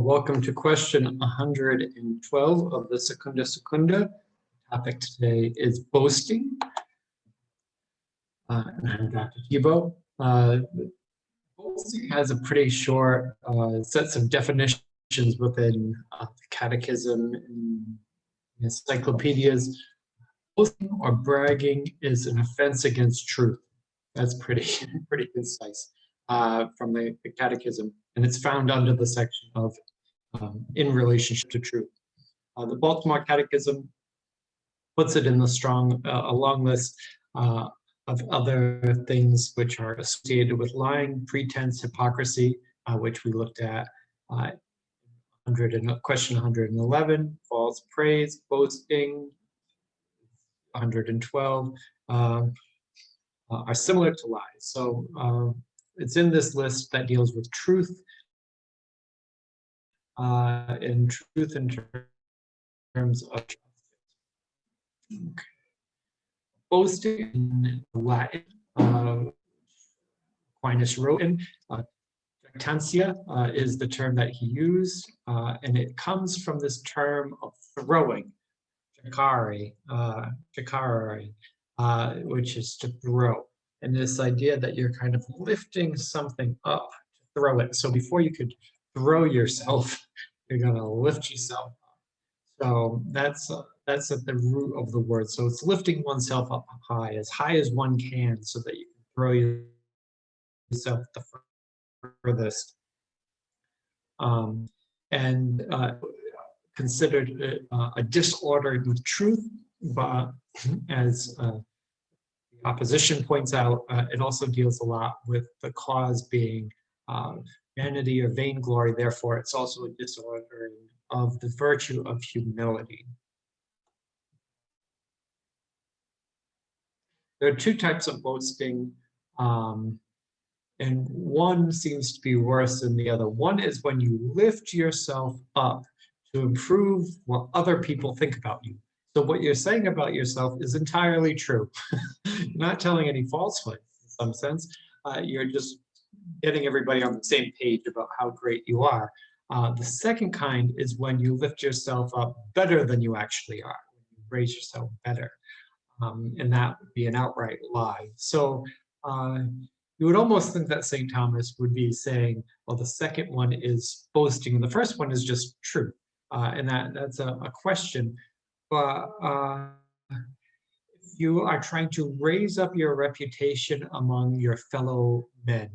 Welcome to question 112 of the Secunda Secunda. Topic today is boasting. And I'm Dr. Thibault. Boasting has a pretty short sets of definitions within the catechism and encyclopedias. Boasting or bragging is an offense against truth. That's pretty concise from the catechism, and it's found under the section of in relationship to truth. The Baltimore Catechism puts it in the strong, a long list of other things which are associated with lying, pretense, hypocrisy, which we looked at question 111, false praise, boasting, 112, are similar to lies. So it's in this list that deals with truth, in truth in terms of boasting in Latin. Aquinas wrote in jactantia is the term that he used, and it comes from this term of throwing, jacare, which is to throw, and this idea that you're kind of lifting something up to throw it. So before you could throw yourself, you're going to lift yourself up. So that's at the root of the word. So it's lifting oneself up high as one can, so that you can throw yourself the furthest. And considered a disorder with truth, but as the opposition points out, it also deals a lot with the cause being vanity or vainglory. Therefore, it's also a disorder of the virtue of humility. There are two types of boasting, and one seems to be worse than the other. One is when you lift yourself up to improve what other people think about you. So what you're saying about yourself is entirely true. You're not telling any falsehood in some sense. You're just getting everybody on the same page about how great you are. The second kind is when you lift yourself up better than you actually are. You raise yourself better. And that would be an outright lie. So you would almost think that St. Thomas would be saying, well, the second one is boasting, and the first one is just truth. And that's a question. But if you are trying to raise up your reputation among your fellow men,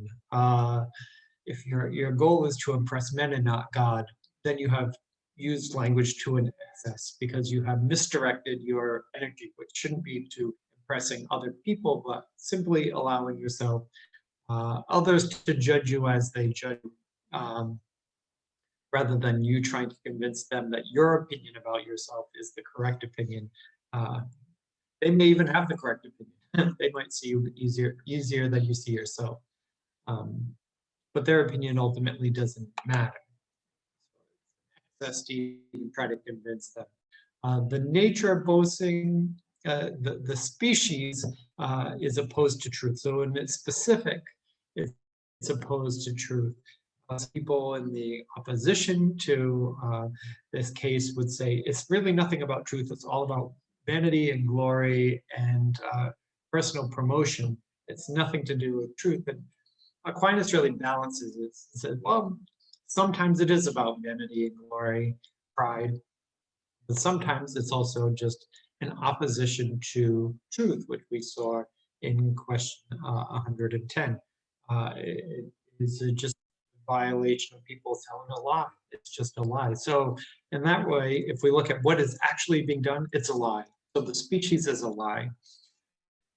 if your goal is to impress men and not God, then you have used language to an excess, because you have misdirected your energy, which shouldn't be to impressing other people, but simply allowing yourself others to judge you as they judge you, rather than you trying to convince them that your opinion about yourself is the correct opinion. They may even have the correct opinion. They might see you easier than you see yourself. But their opinion ultimately doesn't matter. That's to even try to convince them. The nature of boasting, the species is opposed to truth. So in its specific, it's opposed to truth. People in the opposition to this case would say it's really nothing about truth. It's all about vanity and glory and personal promotion. It's nothing to do with truth. And Aquinas really balances it. He said, well, sometimes it is about vanity and glory, pride, but sometimes it's also just an opposition to truth, which we saw in question 110. It is just a violation of people telling a lie. It's just a lie. So in that way, if we look at what is actually being done, it's a lie. So the species is a lie.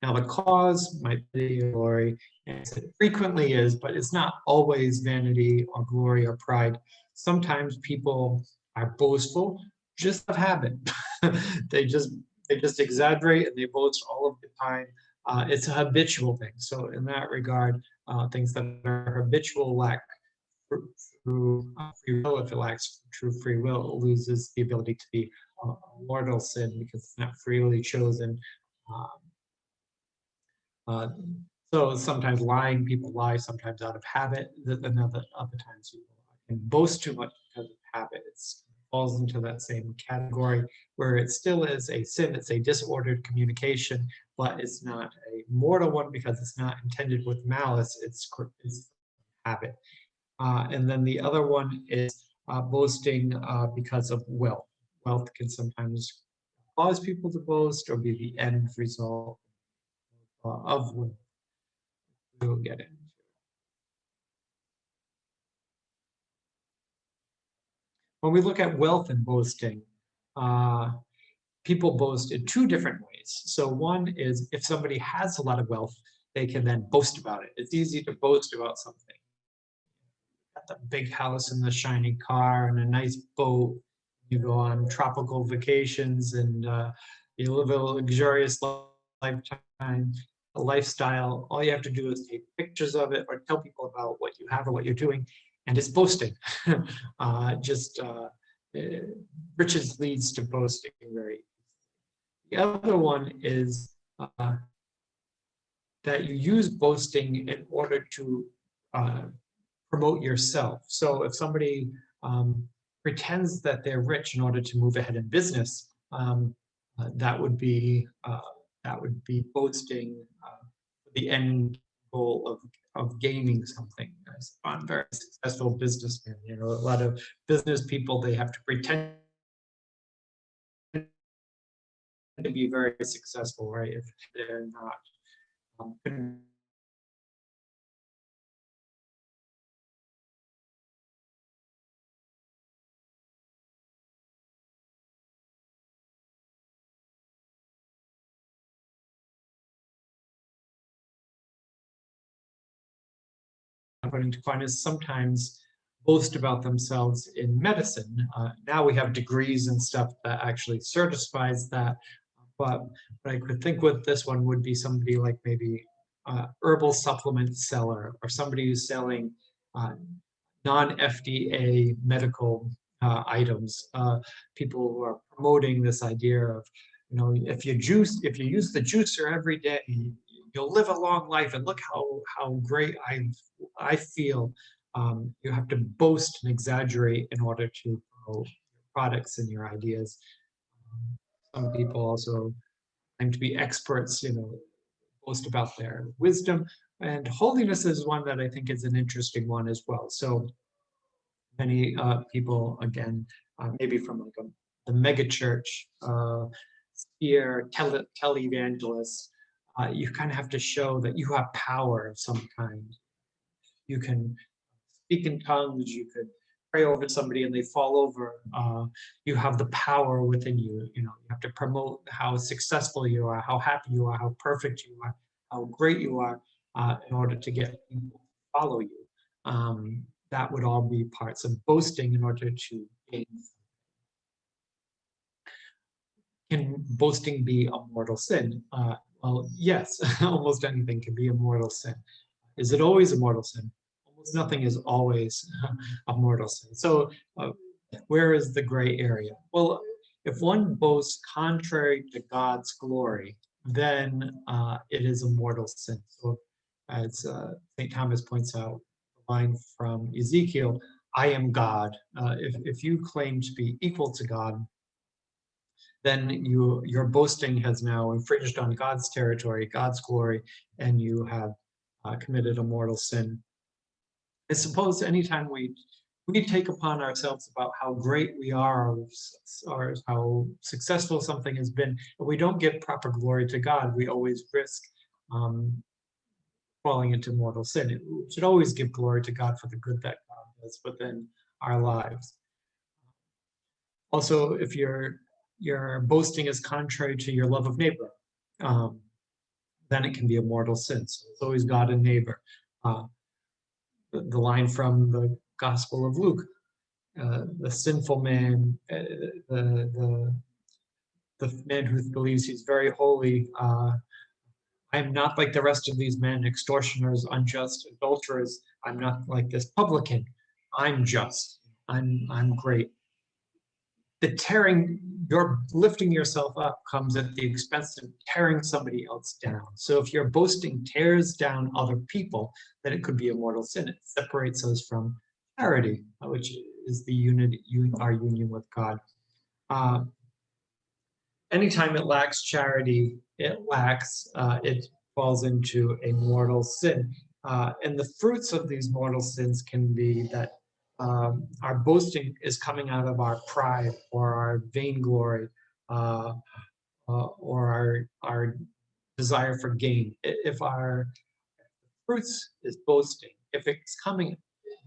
Now the cause might be glory, and it frequently is, but it's not always vanity or glory or pride. Sometimes people are boastful just of habit. they just exaggerate and they boast all of the time. It's a habitual thing. So in that regard, things that are habitual lack through free will. If it lacks true free will, it loses the ability to be a mortal sin because it's not freely chosen. So sometimes lying, people lie sometimes out of habit, and other times people lie and boast too much because of habit. It falls into that same category where it still is a sin. It's a disordered communication, but it's not a mortal one because it's not intended with malice. It's habit. And then the other one is boasting because of wealth. Wealth can sometimes cause people to boast or be the end result of wealth. We'll get into. When we look at wealth and boasting, people boast in two different ways. So one is if somebody has a lot of wealth, they can then boast about it. It's easy to boast about something. Got the big house and the shiny car and a nice boat. You go on tropical vacations and you live a luxurious lifetime, a lifestyle. All you have to do is take pictures of it or tell people about what you have or what you're doing, and it's boasting. Riches leads to boasting very. The other one is that you use boasting in order to promote yourself. So if somebody pretends that they're rich in order to move ahead in business, that would be boasting the end goal of gaining something. I'm a very successful businessman. You know, a lot of business people, they have to pretend to be very successful, right? If they're not according to Aquinas, sometimes boast about themselves in medicine. Now we have degrees and stuff that actually certifies that. But I could think with this one would be somebody like maybe herbal supplement seller or somebody who's selling non-FDA medical items. People who are promoting this idea of, you know, if you use the juicer every day, you'll live a long life, and look how great I feel. You have to boast and exaggerate in order to promote your products and your ideas. Some people also claim to be experts, you know, boast about their wisdom. And holiness is one that I think is an interesting one as well. So many people, again, maybe from like the mega church sphere, televangelists, you kind of have to show that you have power of some kind. You can speak in tongues, you could pray over somebody and they fall over. You have the power within you. You know, you have to promote how successful you are, how happy you are, how perfect you are, how great you are, in order to get people to follow you. That would all be parts of boasting in order to gain. Can boasting be a mortal sin? Well, yes, almost anything can be a mortal sin. Is it always a mortal sin? Almost nothing is always a mortal sin. So where is the gray area? Well, if one boasts contrary to God's glory, then it is a mortal sin. So as St. Thomas points out, the line from Ezekiel, I am God. If you claim to be equal to God, then your boasting has now infringed on God's territory, God's glory, and you have committed a mortal sin. I suppose anytime we take upon ourselves about how great we are or how successful something has been, but we don't give proper glory to God, we always risk falling into mortal sin. We should always give glory to God for the good that God does within our lives. Also, if your boasting is contrary to your love of neighbor, then it can be a mortal sin. So it's always God and neighbor. The line from the Gospel of Luke, the sinful man, the man who believes he's very holy. I am not like the rest of these men, extortioners, unjust, adulterers. I'm not like this publican. I'm just. I'm great. You're lifting yourself up comes at the expense of tearing somebody else down. So if your boasting tears down other people, then it could be a mortal sin. It separates us from charity, which is our union with God. Anytime it lacks charity, it falls into a mortal sin. And the fruits of these mortal sins can be that our boasting is coming out of our pride or our vainglory, or our desire for gain. If our fruits is boasting, if it's coming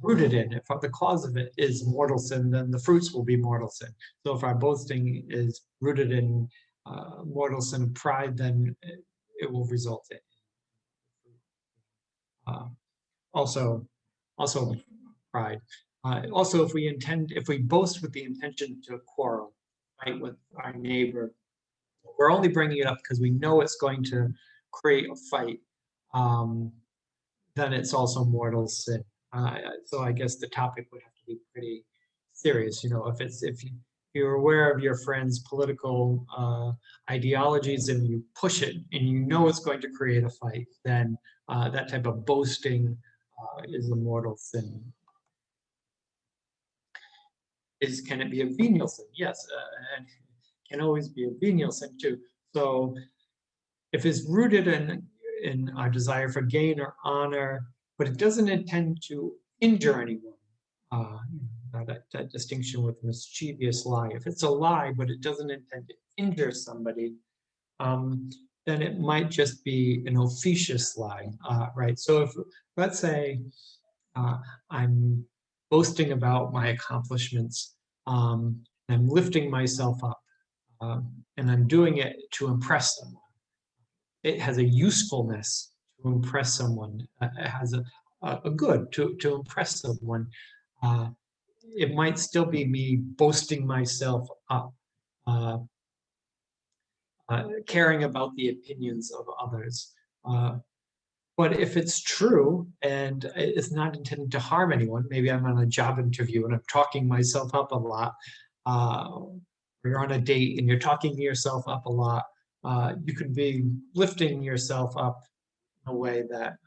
rooted in, if the cause of it is mortal sin, then the fruits will be mortal sin. So if our boasting is rooted in mortal sin of pride, then it will result in uh, also pride. Also, if we boast with the intention to quarrel, fight with our neighbor, we're only bringing it up because we know it's going to create a fight. Then it's also mortal sin. So I guess the topic would have to be pretty serious. If you're aware of your friend's political ideologies and you push it and you know it's going to create a fight, then that type of boasting is a mortal sin. Can it be a venial sin? Yes, and it can always be a venial sin too. So if it's rooted in our desire for gain or honor, but it doesn't intend to injure anyone, that distinction with mischievous lie. If it's a lie, but it doesn't intend to injure somebody, then it might just be an officious lie, right? So if, let's say, I'm boasting about my accomplishments, I'm lifting myself up, and I'm doing it to impress someone. It has a usefulness to impress someone. It has a good to impress someone. It might still be me boasting myself up, caring about the opinions of others. But if it's true and it's not intended to harm anyone, maybe I'm on a job interview and I'm talking myself up a lot, or you're on a date and you're talking yourself up a lot, you could be lifting yourself up in a way that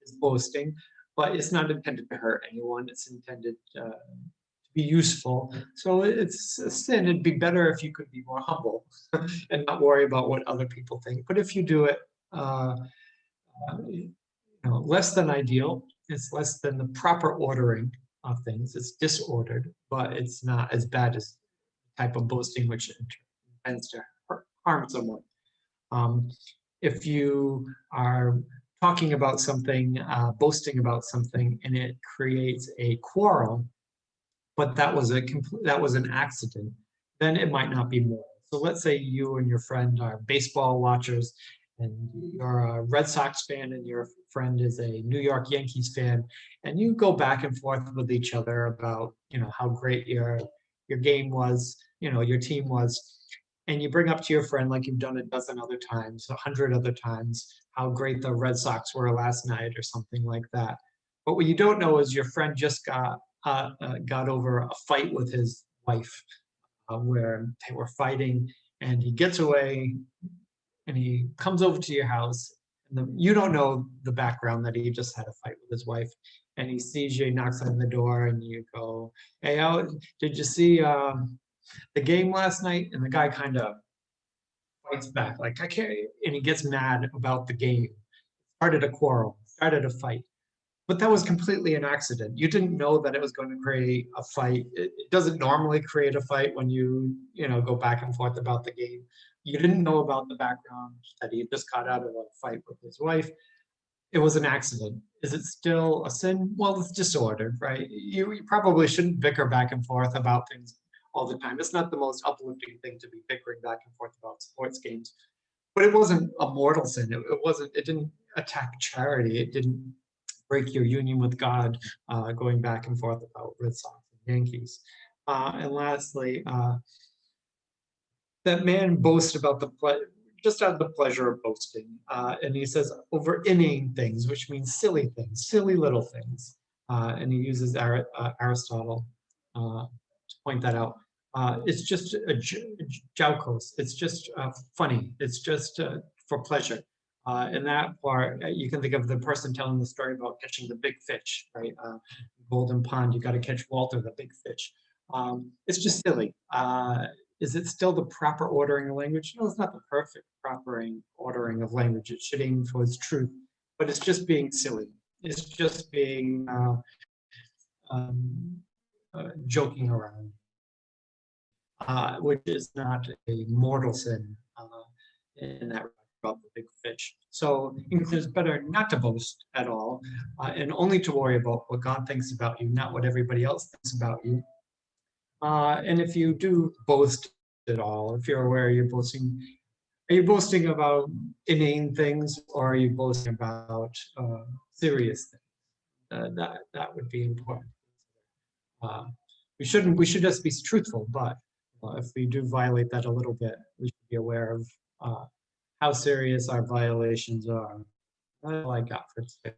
is boasting, but it's not intended to hurt anyone. It's intended to be useful. So it's a sin. It'd be better if you could be more humble and not worry about what other people think. But if you do it, less than ideal, it's less than the proper ordering of things. It's disordered, but it's not as bad as the type of boasting which intends to harm someone. If you are talking about something, boasting about something, and it creates a quarrel, but that was an accident, then it might not be moral. So let's say you and your friend are baseball watchers, and you're a Red Sox fan, and your friend is a New York Yankees fan, and you go back and forth with each other about how great your game was, your team was, and you bring up to your friend, like you've done a dozen other times, 100 other times, how great the Red Sox were last night or something like that. But what you don't know is your friend just got over a fight with his wife, where they were fighting, and he gets away and he comes over to your house, and you don't know the background that he just had a fight with his wife, and he sees you, he knocks on the door, and you go, "Hey, did you see the game last night?" And the guy kind of fights back, like, "I can't," and he gets mad about the game, started a quarrel, started a fight. But that was completely an accident. You didn't know that it was going to create a fight. It doesn't normally create a fight when you go back and forth about the game. You didn't know about the background that he just got out of a fight with his wife. It was an accident. Is it still a sin? Well, it's disordered, right? You probably shouldn't bicker back and forth about things all the time. It's not the most uplifting thing to be bickering back and forth about sports games. But it wasn't a mortal sin. It didn't attack charity. It didn't break your union with God, going back and forth about Red Sox and Yankees. And lastly, that man boasts about just out of the pleasure of boasting. And he says over inane things, which means silly things, silly little things. And he uses Aristotle to point that out. It's just a jokos. It's just funny. It's just for pleasure. In that part, you can think of the person telling the story about catching the big fish, right? Golden Pond, you got to catch Walter, the big fish. It's just silly. Is it still the proper ordering of language? No, it's not the perfect proper ordering of language. It should aim towards truth, but it's just being silly. It's just being joking around, which is not a mortal sin in that regard about the big fish. So it's better not to boast at all, and only to worry about what God thinks about you, not what everybody else thinks about you. And if you do boast at all, if you're aware you're boasting, are you boasting about inane things, or are you boasting about serious things? That would be important. We should just be truthful, but if we do violate that a little bit, we should be aware of how serious our violations are. That's all I got for today.